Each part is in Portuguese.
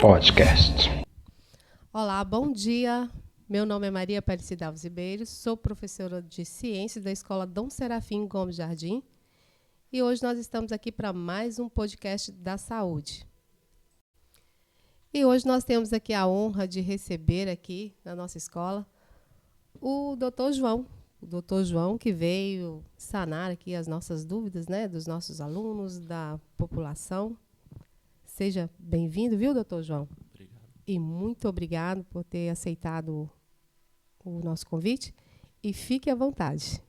Podcast. Olá, bom dia. Meu nome é Maria Aparecida Alves Ribeiro, sou professora de Ciências da Escola Dom Serafim Gomes Jardim e hoje nós estamos aqui para mais um podcast da saúde. E hoje nós temos aqui a honra de receber aqui na nossa escola o Dr. João. O Dr. João que veio sanar aqui as nossas dúvidas, né, dos nossos alunos, da população. Seja bem-vindo, viu, Dr. João? Obrigado. E muito obrigado por ter aceitado o nosso convite e fique à vontade.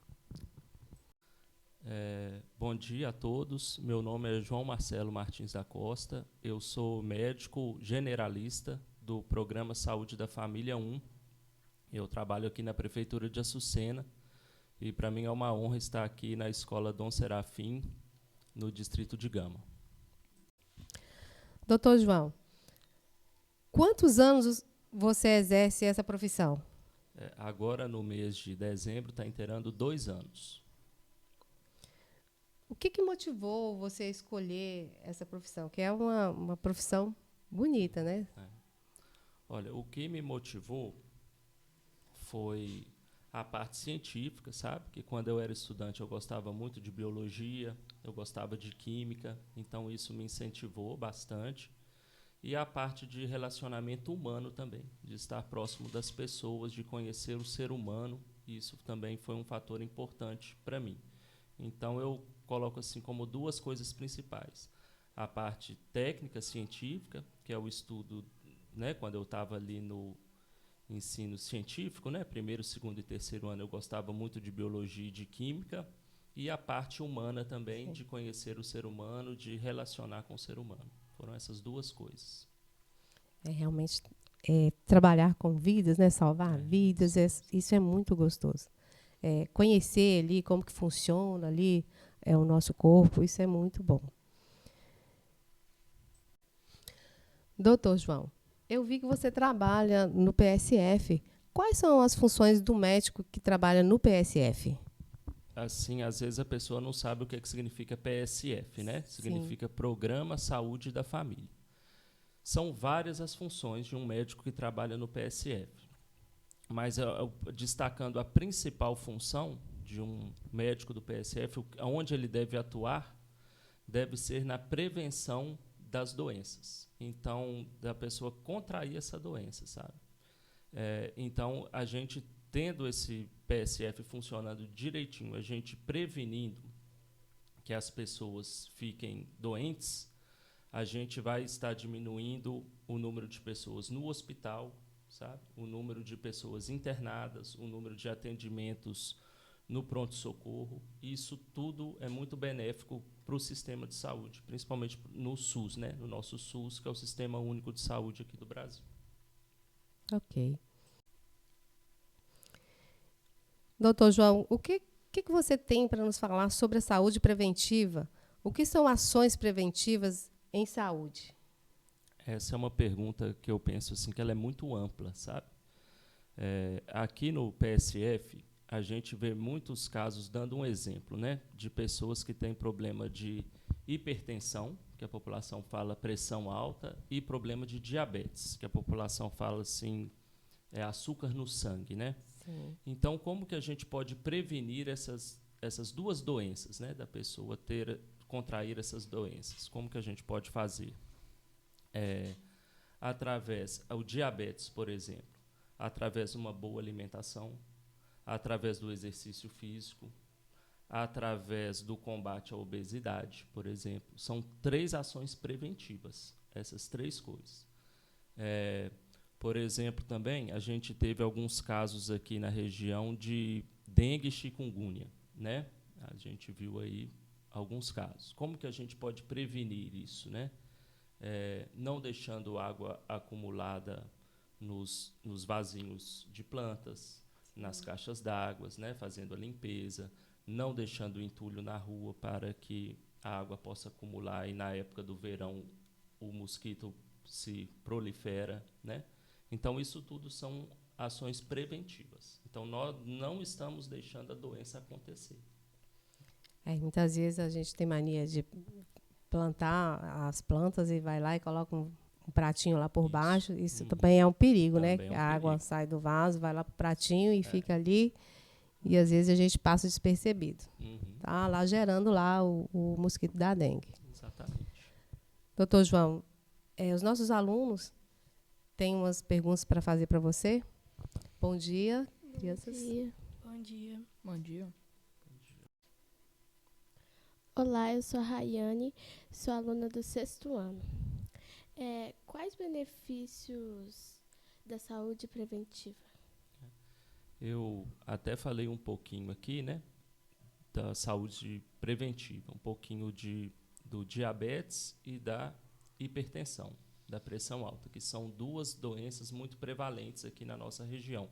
Bom dia a todos. Meu nome é João Marcelo Martins da Costa. Eu sou médico generalista do Programa Saúde da Família 1. Eu trabalho aqui na Prefeitura de Açucena e para mim é uma honra estar aqui na Escola Dom Serafim, no Distrito de Gama. Doutor João, quantos anos você exerce essa profissão? Agora, no mês de dezembro, está inteirando 2 anos. O que motivou você a escolher essa profissão? Que é uma profissão bonita, né? Olha, o que me motivou foi a parte científica, sabe? Que quando eu era estudante eu gostava muito de biologia, eu gostava de química, então isso me incentivou bastante. E a parte de relacionamento humano também, de estar próximo das pessoas, de conhecer o ser humano, isso também foi um fator importante para mim. Então eu coloco assim como 2 coisas principais. A parte técnica científica, que é o estudo, né, quando eu estava ali no ensino científico, né, primeiro, segundo e terceiro ano eu gostava muito de biologia e de química, e a parte humana também, de conhecer o ser humano, de relacionar com o ser humano. Foram essas 2 coisas. Realmente trabalhar com vidas, né? Salvar vidas, isso é muito gostoso. Conhecer ali como que funciona ali o nosso corpo, isso é muito bom. Doutor João, eu vi que você trabalha no PSF. Quais são as funções do médico que trabalha no PSF? Assim, às vezes a pessoa não sabe o que significa PSF, né? Significa Programa Saúde da Família. São várias as funções de um médico que trabalha no PSF. Mas, destacando a principal função de um médico do PSF, onde ele deve atuar, deve ser na prevenção das doenças. Então, da pessoa contrair essa doença, sabe? Então, a gente tendo esse PSF funcionando direitinho, a gente prevenindo que as pessoas fiquem doentes, a gente vai estar diminuindo o número de pessoas no hospital, sabe? O número de pessoas internadas, o número de atendimentos no pronto-socorro. Isso tudo é muito benéfico para o sistema de saúde, principalmente no SUS, né? No nosso SUS, que é o Sistema Único de Saúde aqui do Brasil. Ok. Doutor João, o que você tem para nos falar sobre a saúde preventiva? O que são ações preventivas em saúde? Essa é uma pergunta que eu penso assim, que ela é muito ampla, sabe? Aqui no PSF, a gente vê muitos casos, dando um exemplo, né, de pessoas que têm problema de hipertensão, que a população fala pressão alta, e problema de diabetes, que a população fala assim, açúcar no sangue, né? Sim. Então, como que a gente pode prevenir essas 2 doenças, né, da pessoa contrair essas doenças? Como que a gente pode fazer? Através, o diabetes, por exemplo, através de uma boa alimentação, através do exercício físico, através do combate à obesidade, por exemplo. São 3 ações preventivas, essas 3 coisas. Por exemplo, também, a gente teve alguns casos aqui na região de dengue e chikungunya, né? A gente viu aí alguns casos. Como que a gente pode prevenir isso, né? Não deixando água acumulada nos vasinhos de plantas, nas caixas d'água, né? Fazendo a limpeza, não deixando o entulho na rua para que a água possa acumular e, na época do verão, o mosquito se prolifera, né? Então, isso tudo são ações preventivas. Então, nós não estamos deixando a doença acontecer. Muitas vezes a gente tem mania de plantar as plantas e vai lá e coloca um pratinho lá por Isso. baixo, isso também é um perigo, né? Também é um A água perigo. sai do vaso, vai lá pro pratinho e fica ali. E às vezes a gente passa despercebido. Tá lá gerando lá o mosquito da dengue. Exatamente. Doutor João, os nossos alunos têm umas perguntas para fazer para você. Bom dia, crianças. Bom dia. Bom dia. Olá, eu sou a Rayane, sou aluna do 6º ano. Quais benefícios da saúde preventiva? Eu até falei um pouquinho aqui, né, da saúde preventiva, um pouquinho do diabetes e da hipertensão, da pressão alta, que são duas doenças muito prevalentes aqui na nossa região,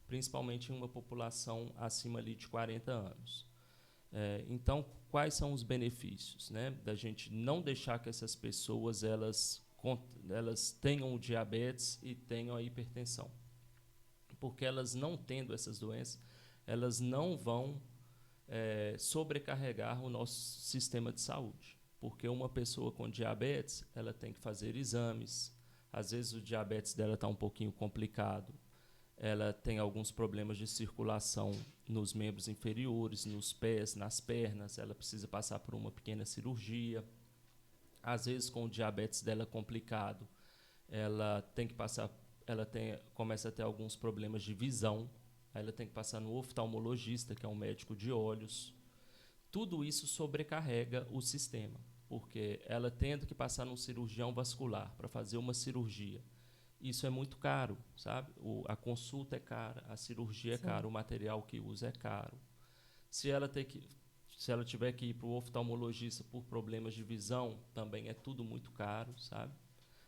principalmente em uma população acima ali de 40 anos. Então, quais são os benefícios, né, da gente não deixar que essas pessoas elas tenham o diabetes e tenham a hipertensão? Porque elas não tendo essas doenças, elas não vão sobrecarregar o nosso sistema de saúde. Porque uma pessoa com diabetes, ela tem que fazer exames, às vezes o diabetes dela está um pouquinho complicado, ela tem alguns problemas de circulação nos membros inferiores, nos pés, nas pernas, ela precisa passar por uma pequena cirurgia. Às vezes, com o diabetes dela complicado, ela começa a ter alguns problemas de visão, aí ela tem que passar no oftalmologista, que é um médico de olhos. Tudo isso sobrecarrega o sistema, porque ela tendo que passar num cirurgião vascular para fazer uma cirurgia, isso é muito caro, sabe? A consulta é cara, a cirurgia é cara, o material que usa é caro. Se ela tiver que ir para o oftalmologista por problemas de visão, também é tudo muito caro, sabe?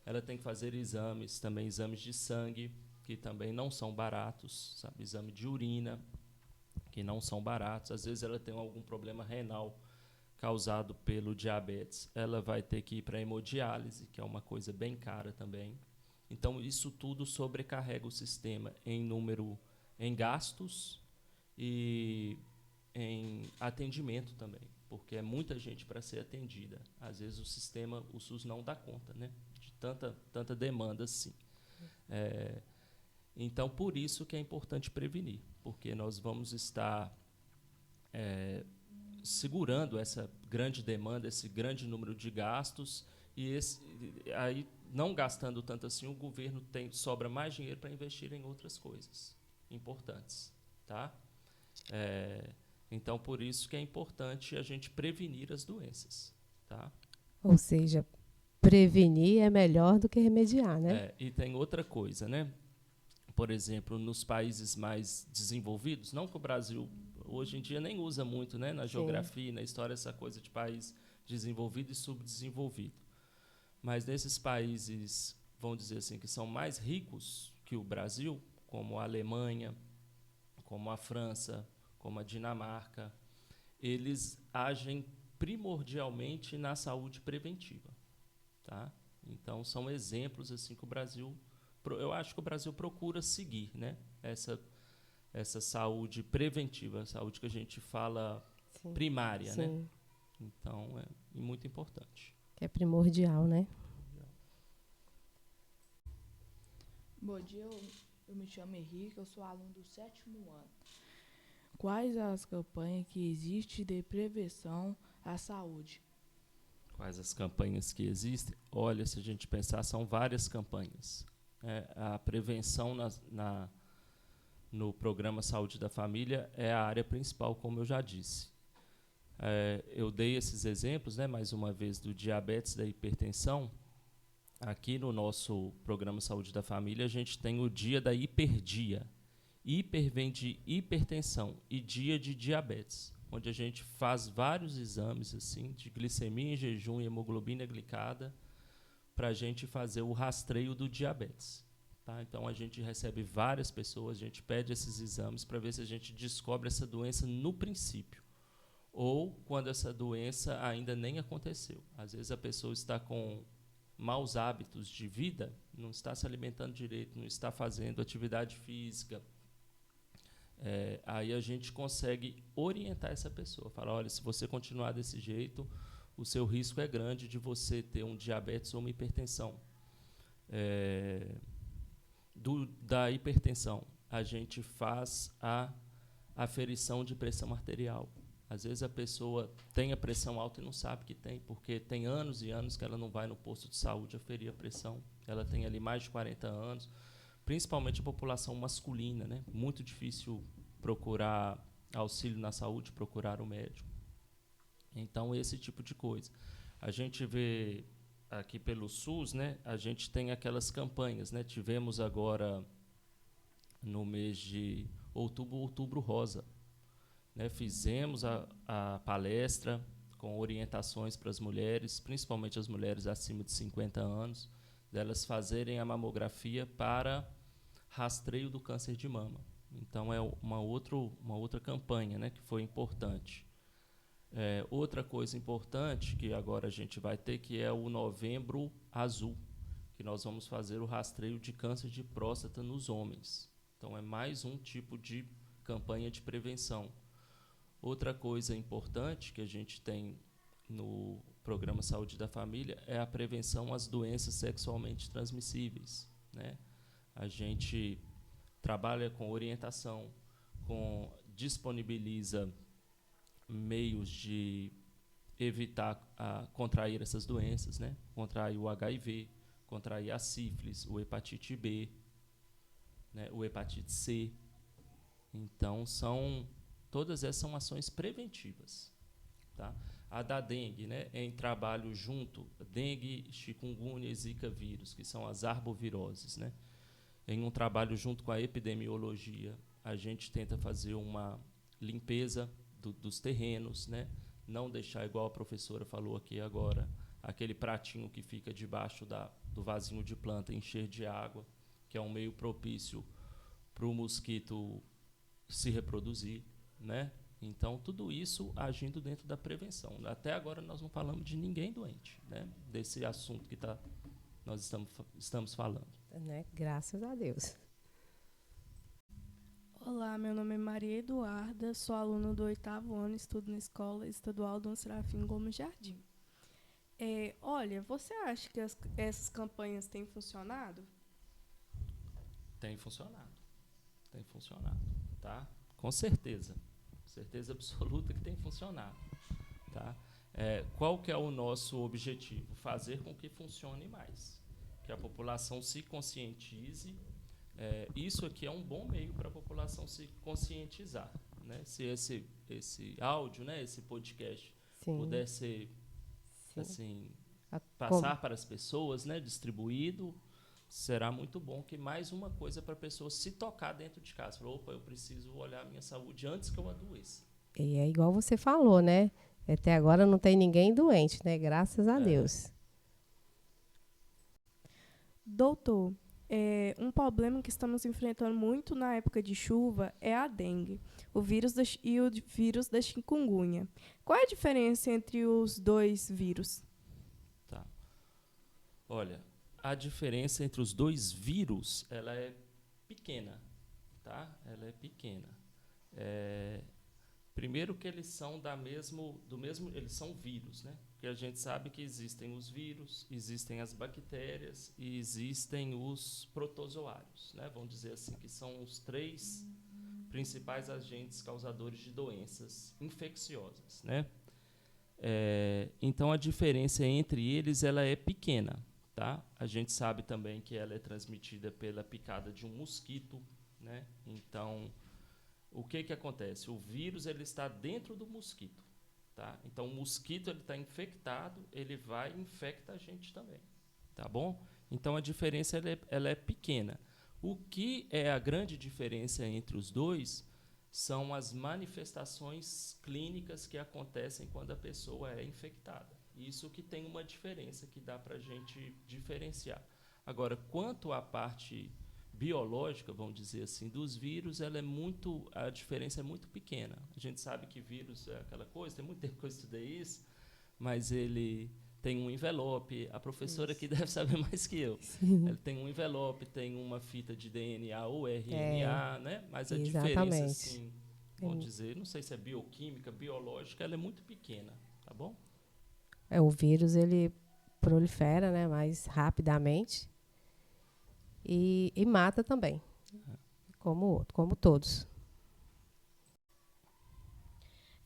Ela tem que fazer exames, também exames de sangue, que também não são baratos, sabe? Exame de urina, que não são baratos. Às vezes ela tem algum problema renal causado pelo diabetes, ela vai ter que ir para a hemodiálise, que é uma coisa bem cara também. Então, isso tudo sobrecarrega o sistema em gastos e em atendimento também, porque é muita gente para ser atendida. Às vezes o SUS não dá conta, né, de tanta demanda assim. Então, por isso que é importante prevenir, porque nós vamos estar segurando essa grande demanda, esse grande número de gastos, e aí, não gastando tanto assim, o governo sobra mais dinheiro para investir em outras coisas importantes. Tá? Então, por isso que é importante a gente prevenir as doenças. Tá? Ou seja, prevenir é melhor do que remediar, né? E tem outra coisa, né? Por exemplo, nos países mais desenvolvidos, não que o Brasil hoje em dia nem usa muito, né, na geografia, na história, essa coisa de país desenvolvido e subdesenvolvido. Mas nesses países, vamos dizer assim, que são mais ricos que o Brasil, como a Alemanha, como a França, como a Dinamarca, eles agem primordialmente na saúde preventiva. Tá? Então, são exemplos assim que o Brasil... Eu acho que o Brasil procura seguir, né, essa saúde preventiva, a saúde que a gente fala primária. Né? Então, é muito importante. Que é primordial, né? Bom dia, eu me chamo Henrique, eu sou aluno do 7º ano. Quais as campanhas que existem de prevenção à saúde? Quais as campanhas que existem? Olha, se a gente pensar, são várias campanhas. A prevenção no programa Saúde da Família é a área principal, como eu já disse. Eu dei esses exemplos, né, mais uma vez, do diabetes, da hipertensão. Aqui no nosso programa Saúde da Família, a gente tem o dia da hiperdia. Hiper vem de hipertensão e dia de diabetes, onde a gente faz vários exames assim, de glicemia em jejum e hemoglobina glicada, para a gente fazer o rastreio do diabetes. Tá? Então, a gente recebe várias pessoas, a gente pede esses exames para ver se a gente descobre essa doença no princípio, ou quando essa doença ainda nem aconteceu. Às vezes, a pessoa está com maus hábitos de vida, não está se alimentando direito, não está fazendo atividade física. Aí a gente consegue orientar essa pessoa, falar, olha, se você continuar desse jeito, o seu risco é grande de você ter um diabetes ou uma hipertensão. Da hipertensão, a gente faz a aferição de pressão arterial. Às vezes a pessoa tem a pressão alta e não sabe que tem, porque tem anos e anos que ela não vai no posto de saúde aferir a pressão. Ela tem ali mais de 40 anos, principalmente a população masculina, né? Muito difícil procurar auxílio na saúde, procurar o médico. Então, esse tipo de coisa. A gente vê aqui pelo SUS, né? A gente tem aquelas campanhas, né? Tivemos agora, no mês de Outubro Rosa, né? Fizemos a palestra com orientações para as mulheres, principalmente as mulheres acima de 50 anos, delas fazerem a mamografia para rastreio do câncer de mama. Então, é uma outra campanha, né, que foi importante. Outra coisa importante que agora a gente vai ter, que é o Novembro Azul, que nós vamos fazer o rastreio de câncer de próstata nos homens. Então, é mais um tipo de campanha de prevenção. Outra coisa importante que a gente tem no Programa Saúde da Família é a prevenção às doenças sexualmente transmissíveis, né? A gente trabalha com orientação, disponibiliza meios de evitar contrair essas doenças, né? Contrair o HIV, contrair a sífilis, o hepatite B, né? O hepatite C. Então, todas essas são ações preventivas. Tá? A da dengue, né, é em trabalho junto, dengue, chikungunya e zika vírus, que são as arboviroses, né? Em um trabalho junto com a epidemiologia, a gente tenta fazer uma limpeza dos terrenos, né? Não deixar, igual a professora falou aqui agora, aquele pratinho que fica debaixo do vasinho de planta encher de água, que é um meio propício para o mosquito se reproduzir, né? Então, tudo isso agindo dentro da prevenção. Até agora, nós não falamos de ninguém doente, né? Desse assunto que nós estamos falando. Né? Graças a Deus. Olá, meu nome é Maria Eduarda, sou aluna do 8º ano, estudo na Escola Estadual Dom Serafim Gomes Jardim. Olha, você acha que essas campanhas têm funcionado? Tem funcionado, tá? Com certeza absoluta que tem funcionado, tá? Qual que é o nosso objetivo? Fazer com que funcione mais, que a população se conscientize. Isso aqui é um bom meio para a população se conscientizar, né? Se esse áudio, né, esse podcast, Sim. puder ser assim, passar para as pessoas, né, distribuído, será muito bom, que mais uma coisa para a pessoa se tocar dentro de casa. Falar, opa, eu preciso olhar a minha saúde antes que eu adoeça. E é igual você falou, né? Até agora não tem ninguém doente, né? Graças a Deus. Doutor, um problema que estamos enfrentando muito na época de chuva é a dengue, o vírus da chikungunya. Qual é a diferença entre os dois vírus? Tá. Olha, a diferença entre os dois vírus, ela é pequena, tá? Ela é pequena. Primeiro que eles são eles são vírus, né? Porque a gente sabe que existem os vírus, existem as bactérias e existem os protozoários, né? Vamos dizer assim, que são os 3 principais agentes causadores de doenças infecciosas, né? Então, a diferença entre eles ela é pequena. Tá? A gente sabe também que ela é transmitida pela picada de um mosquito, né? Então, o que acontece? O vírus ele está dentro do mosquito, tá? Então, o mosquito ele está infectado, ele vai e infecta a gente também, tá bom? Então, a diferença ela é pequena. O que é a grande diferença entre os dois são as manifestações clínicas que acontecem quando a pessoa é infectada. Isso que tem uma diferença que dá para a gente diferenciar. Agora, quanto à parte biológica, vamos dizer assim, dos vírus, a diferença é muito pequena. A gente sabe que vírus é aquela coisa, tem muito tempo que eu estudei isso, mas ele tem um envelope. A professora aqui deve saber mais que eu. Ele tem um envelope, tem uma fita de DNA ou RNA, né? Mas a diferença, assim, vamos dizer, não sei se é bioquímica, biológica, ela é muito pequena, tá bom? O vírus, ele prolifera, né, mais rapidamente. e mata também, como todos.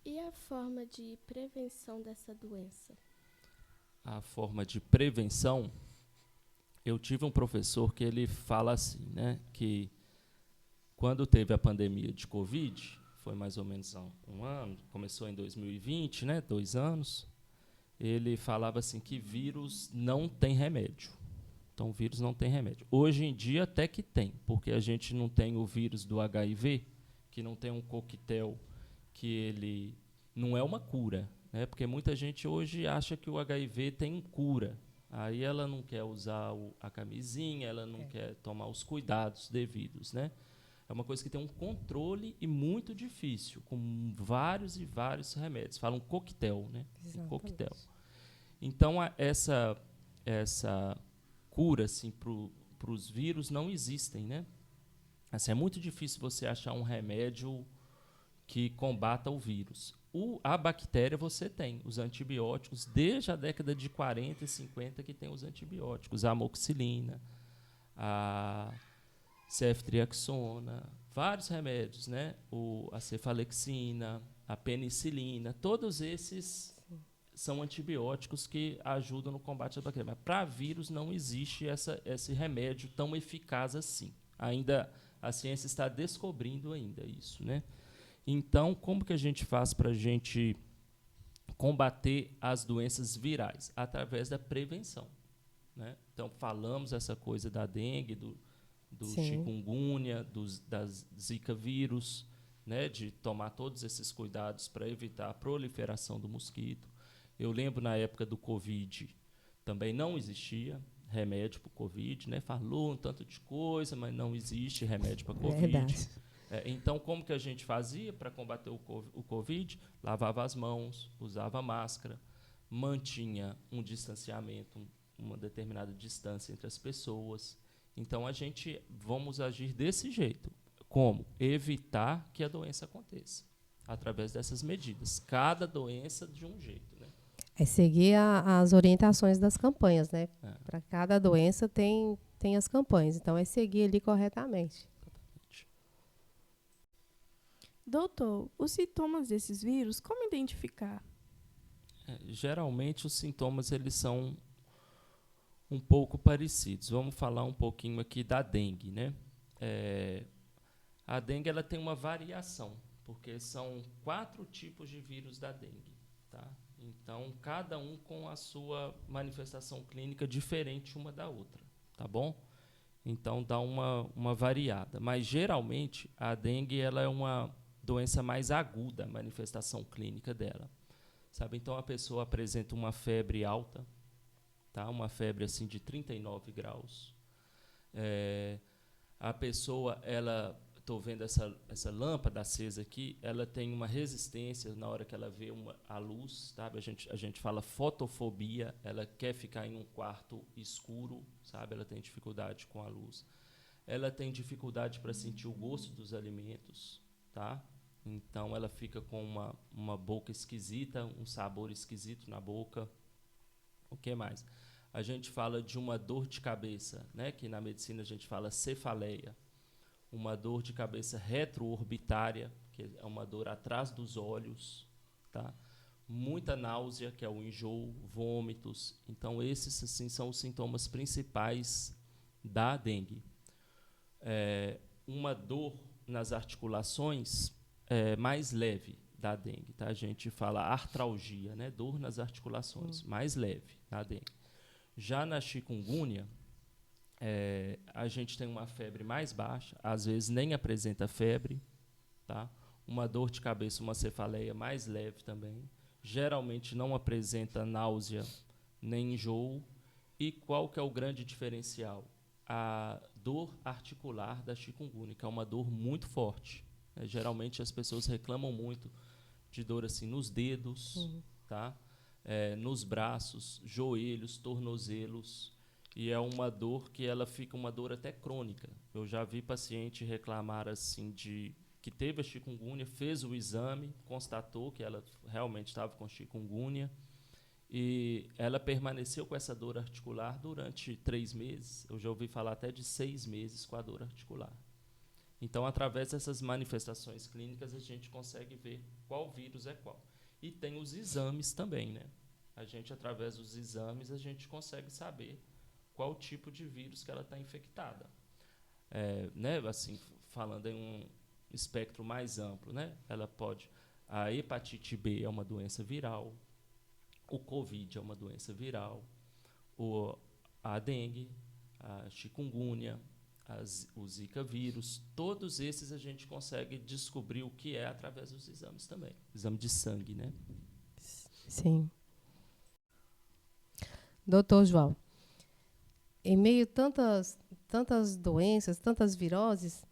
E a forma de prevenção dessa doença? A forma de prevenção, eu tive um professor que ele fala assim, né, que quando teve a pandemia de Covid, foi mais ou menos há um ano, começou em 2020, né, 2 anos, ele falava assim que vírus não tem remédio. Então, o vírus não tem remédio. Hoje em dia até que tem, porque a gente não tem o vírus do HIV, que não tem um coquetel que ele não é uma cura, né? Porque muita gente hoje acha que o HIV tem cura. Aí ela não quer usar a camisinha, ela não quer tomar os cuidados devidos, né? É uma coisa que tem um controle e muito difícil, com vários e vários remédios. Falam coquetel, né? Um coquetel. Então, essa cura assim, para os vírus não existem, né? Assim, é muito difícil você achar um remédio que combata o vírus. A bactéria você tem, os antibióticos, desde a década de 40 e 50 que tem os antibióticos, a amoxicilina, a ceftriaxona, vários remédios, né? A cefalexina, a penicilina, todos esses são antibióticos que ajudam no combate à bactéria. Mas para vírus não existe esse remédio tão eficaz assim. Ainda a ciência está descobrindo ainda isso, né? Então, como que a gente faz para a gente combater as doenças virais? Através da prevenção, né? Então, falamos essa coisa da dengue, do chikungunya, das zika vírus, né? De tomar todos esses cuidados para evitar a proliferação do mosquito. Eu lembro, na época do Covid, também não existia remédio para o Covid, né? Falou um tanto de coisa, mas não existe remédio para o Covid. Verdade. Então, como que a gente fazia para combater o Covid? Lavava as mãos, usava máscara, mantinha um distanciamento, uma determinada distância entre as pessoas. Então, vamos agir desse jeito. Como? Evitar que a doença aconteça, através dessas medidas. Cada doença de um jeito, né? É seguir as orientações das campanhas, né? Para cada doença tem as campanhas, então é seguir ali corretamente. Doutor, os sintomas desses vírus, como identificar? Geralmente os sintomas eles são um pouco parecidos. Vamos falar um pouquinho aqui da dengue, né? A dengue ela tem uma variação, porque são 4 tipos de vírus da dengue, tá? Então, cada um com a sua manifestação clínica diferente uma da outra, tá bom? Então, dá uma variada. Mas, geralmente, a dengue ela é uma doença mais aguda, a manifestação clínica dela, sabe? Então, a pessoa apresenta uma febre alta, tá? Uma febre assim de 39 graus. A pessoa, estou vendo essa lâmpada acesa aqui, ela tem uma resistência na hora que ela vê a luz, sabe? A gente fala fotofobia, ela quer ficar em um quarto escuro, sabe? Ela tem dificuldade com a luz. Ela tem dificuldade para sentir o gosto dos alimentos, tá? Então, ela fica com uma boca esquisita, um sabor esquisito na boca. O que mais? A gente fala de uma dor de cabeça, né? Que na medicina a gente fala cefaleia. Uma dor de cabeça retroorbitária, que é uma dor atrás dos olhos, tá? Muita náusea, que é o enjoo, vômitos. Então, esses assim, são os sintomas principais da dengue. Uma dor nas articulações mais leve da dengue, tá? A gente fala artralgia, né? Dor nas articulações, mais leve da dengue. Já na chikungunya, a gente tem uma febre mais baixa, às vezes nem apresenta febre, tá? Uma dor de cabeça, uma cefaleia mais leve também. Geralmente não apresenta náusea nem enjoo. E qual que é o grande diferencial? A dor articular da chikungunya, que é uma dor muito forte, né? Geralmente as pessoas reclamam muito de dor assim nos dedos, tá? Nos braços, joelhos, tornozelos. E é uma dor que ela fica uma dor até crônica. Eu já vi paciente reclamar assim que teve a chikungunya, fez o exame, constatou que ela realmente estava com chikungunya E ela permaneceu com essa dor articular durante 3 meses. Eu já ouvi falar até de 6 meses com a dor articular. Então, através dessas manifestações clínicas, a gente consegue ver qual vírus é qual. E tem os exames também, né? A gente, através dos exames, a gente consegue saber qual tipo de vírus que ela está infectada. Né? Assim, falando em um espectro mais amplo, né? A hepatite B é uma doença viral, o Covid é uma doença viral, a dengue, a chikungunya, o Zika vírus, todos esses a gente consegue descobrir o que é através dos exames também. Exame de sangue, né? Sim. Doutor João, em meio a tantas doenças, tantas viroses,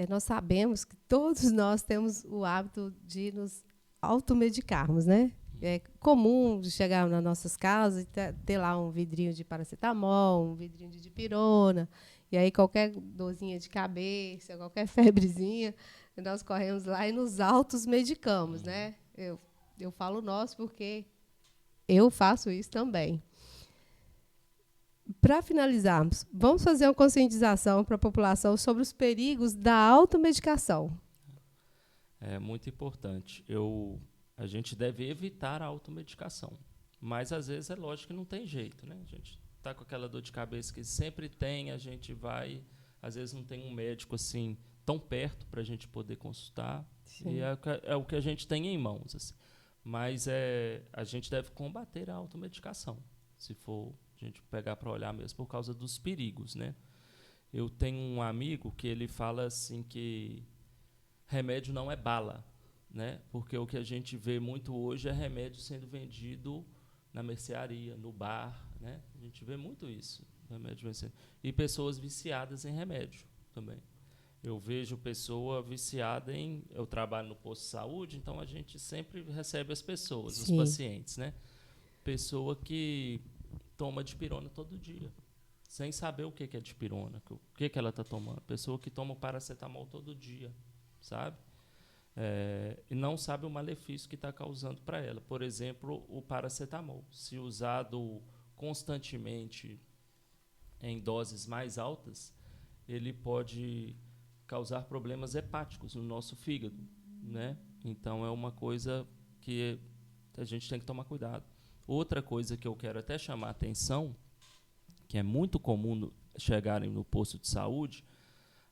nós sabemos que todos nós temos o hábito de nos automedicarmos, né? É comum de chegar nas nossas casas e ter lá um vidrinho de paracetamol, um vidrinho de dipirona, e aí qualquer dorzinha de cabeça, qualquer febrezinha, nós corremos lá e nos automedicamos, né? Eu falo nós porque eu faço isso também. Para finalizarmos, vamos fazer uma conscientização para a população sobre os perigos da automedicação. É muito importante. A gente deve evitar a automedicação. Mas, às vezes, é lógico que não tem jeito, né? A gente está com aquela dor de cabeça que sempre tem, a gente vai... Às vezes, não tem um médico assim tão perto para a gente poder consultar. Sim. E é o que a gente tem em mãos. Assim. Mas a gente deve combater a automedicação, se for a gente pegar para olhar mesmo, por causa dos perigos, né? Eu tenho um amigo que ele fala assim que remédio não é bala, né? Porque o que a gente vê muito hoje é remédio sendo vendido na mercearia, no bar, né? A gente vê muito isso, remédio vencendo. E pessoas viciadas em remédio também. Eu vejo pessoa viciada em... Eu trabalho no posto de saúde, então a gente sempre recebe as pessoas, Sim. Os pacientes, né? Pessoa que toma dipirona todo dia, sem saber o que é dipirona, o que ela está tomando. Pessoa que toma paracetamol todo dia, sabe? E não sabe o malefício que está causando para ela. Por exemplo, o paracetamol, se usado constantemente em doses mais altas, ele pode causar problemas hepáticos no nosso fígado, né? Então, é uma coisa que a gente tem que tomar cuidado. Outra coisa que eu quero até chamar a atenção, que é muito comum chegarem no posto de saúde,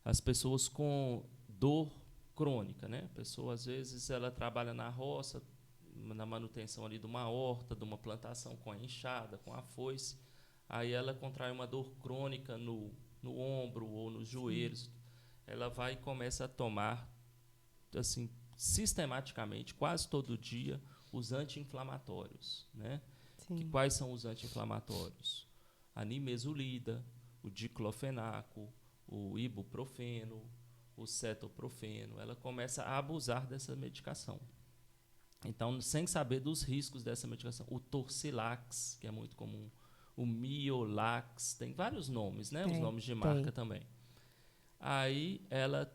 as pessoas com dor crônica, né? A pessoa, às vezes, ela trabalha na roça, na manutenção ali de uma horta, de uma plantação com a enxada, com a foice, aí ela contrai uma dor crônica no ombro ou nos joelhos. Sim. Ela vai e começa a tomar, assim, sistematicamente, quase todo dia, os anti-inflamatórios, né? Quais são os anti-inflamatórios? A nimesulida, o diclofenaco, o ibuprofeno, o cetoprofeno. Ela começa a abusar dessa medicação. Então, sem saber dos riscos dessa medicação. O Torcilax, que é muito comum. O Miolax, tem vários nomes, né? Os nomes de marca também. Aí, ela...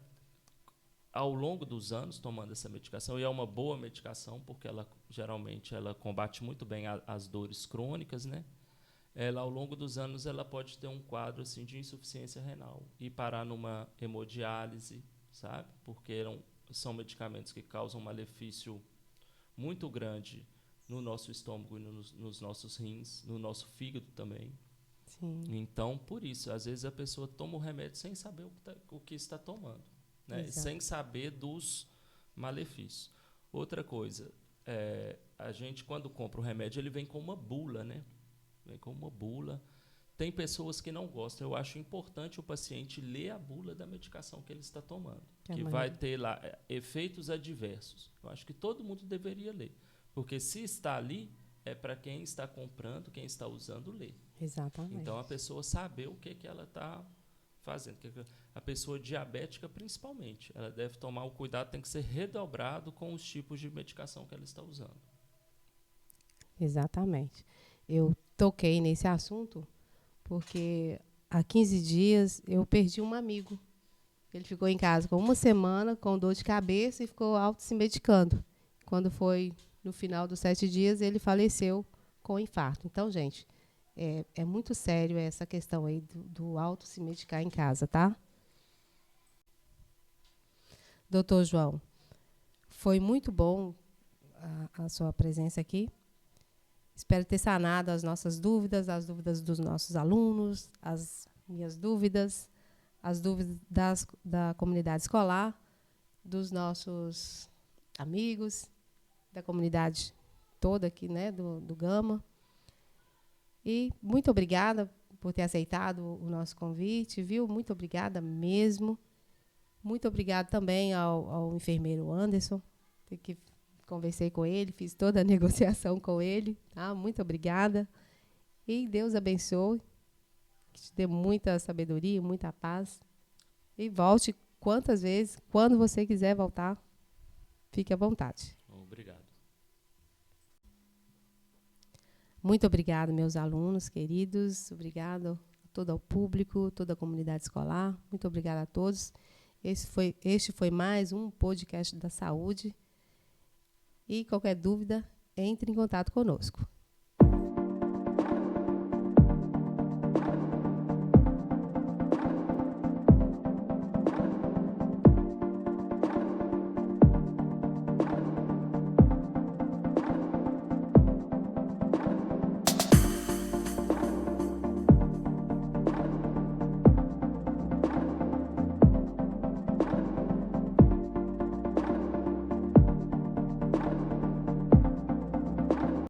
ao longo dos anos, tomando essa medicação, e é uma boa medicação, porque geralmente ela combate muito bem as dores crônicas, né? Ao longo dos anos, ela pode ter um quadro assim, de insuficiência renal e parar numa hemodiálise, sabe? Porque são medicamentos que causam um malefício muito grande no nosso estômago e nos nossos rins, no nosso fígado também. Sim. Então, por isso, às vezes a pessoa toma o remédio sem saber o que está tomando. Né, sem saber dos malefícios. Outra coisa, a gente, quando compra o remédio, ele vem com uma bula, né? Vem com uma bula. Tem pessoas que não gostam. Eu acho importante o paciente ler a bula da medicação que ele está tomando, que vai ter lá efeitos adversos. Eu acho que todo mundo deveria ler, porque se está ali, é para quem está comprando, quem está usando, ler. Exatamente. Então, a pessoa saber o que ela está fazendo. A pessoa diabética, principalmente, ela deve tomar o cuidado, tem que ser redobrado com os tipos de medicação que ela está usando. Exatamente. Eu toquei nesse assunto porque há 15 dias eu perdi um amigo. Ele ficou em casa com 1 semana, com dor de cabeça e ficou auto se medicando. Quando foi no final dos 7 dias, ele faleceu com infarto. Então, gente, é muito sério essa questão aí do auto se medicar em casa, tá? Doutor João, foi muito bom a sua presença aqui. Espero ter sanado as nossas dúvidas, as dúvidas dos nossos alunos, as minhas dúvidas, as dúvidas da comunidade escolar, dos nossos amigos, da comunidade toda aqui, né, do Gama. E muito obrigada por ter aceitado o nosso convite, viu? Muito obrigada mesmo. Muito obrigada também ao enfermeiro Anderson, que conversei com ele, fiz toda a negociação com ele. Tá? Muito obrigada. E Deus abençoe, que te dê muita sabedoria, muita paz. E volte quantas vezes, quando você quiser voltar, fique à vontade. Obrigado. Muito obrigada, meus alunos queridos. Obrigado a todo o público, toda a comunidade escolar. Muito obrigada a todos. Este foi mais um podcast da saúde. E qualquer dúvida, entre em contato conosco.